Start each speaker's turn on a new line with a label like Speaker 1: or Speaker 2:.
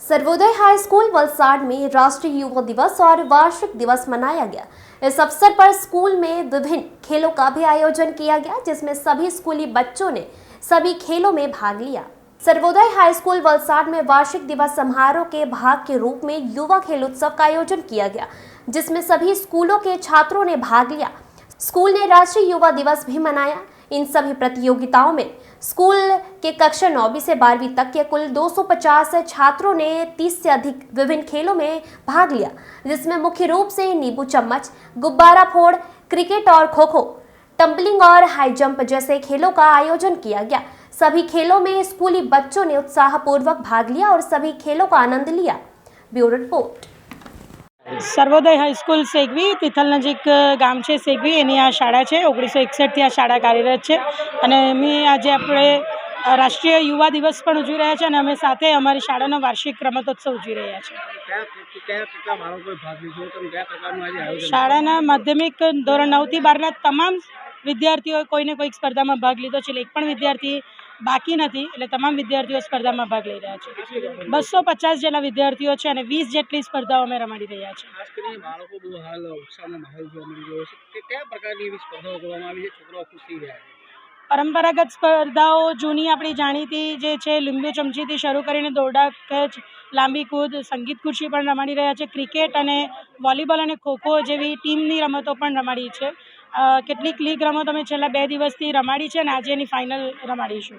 Speaker 1: Sarvodaya high school Valsad में राष्ट्रीय युवा दिवस और वार्षिक दिवस मनाया गया। इस अवसर पर स्कूल में विभिन्न खेलों का भी आयोजन किया गया, जिसमें सभी स्कूली बच्चों ने सभी खेलों में भाग लिया। सर्वोदय हाई स्कूल वलसाड में वार्षिक दिवस समारोह के भाग के रूप में युवा खेल उत्सव का आयोजन किया गया, जिसमें सभी स्कूलों के छात्रों ने भाग लिया। स्कूल ने राष्ट्रीय युवा दिवस भी मनाया। इन सभी प्रतियोगिताओं में स्कूल के कक्षा 9वीं से 12वीं तक के कुल 250 छात्रों ने 30 से अधिक विभिन्न खेलों में भाग लिया, जिसमें मुख्य रूप से नींबू चम्मच, गुब्बारा फोड़, क्रिकेट और खो खो, टम्पलिंग और हाई जंप जैसे खेलों का आयोजन किया गया। सभी खेलों में स्कूली बच्चों ने उत्साहपूर्वक भाग लिया और सभी खेलों का आनंद लिया। Bureau report.
Speaker 2: Sarvodaya high school Segvi Tithal નજીક ગામ છે સેગવી, એની આ શાળા છે। 1961થી આ શાળા કાર્યરત છે અને આજે આપણે રાષ્ટ્રીય યુવા દિવસ પણ ઉજવી રહ્યા છે અને અમે સાથે અમારી શાળાનો વાર્ષિક રમતોત્સવ ઉજવી રહ્યા છીએ। શાળાના માધ્યમિક ધોરણ 9થી 12ના તમામ વિદ્યાર્થીઓએ કોઈને કોઈક સ્પર્ધામાં ભાગ લીધો છે, એક પણ વિદ્યાર્થી બાકી નથી, એટલે તમામ વિદ્યાર્થીઓ સ્પર્ધામાં ભાગ લઈ રહ્યા છે। 250 જેટલા વિદ્યાર્થીઓ છે અને 20 જેટલી સ્પર્ધાઓ અમે રમાડી રહ્યા છીએ। પરંપરાગત સ્પર્ધાઓ જૂની આપણી જાણીતી જે છે લીંબુ ચમચીથી શરૂ કરીને દોરડા ખેંચ, લાંબી કૂદ, સંગીત ખુરશી પણ રમાડી રહ્યા છે। ક્રિકેટ અને વોલીબોલ અને ખોખો જેવી ટીમની રમતો પણ રમાડી છે। કેટલીક લીગ રમતો અમે છેલ્લા 2 દિવસથી રમાડી છે અને આજે એની ફાઇનલ રમાડીશું।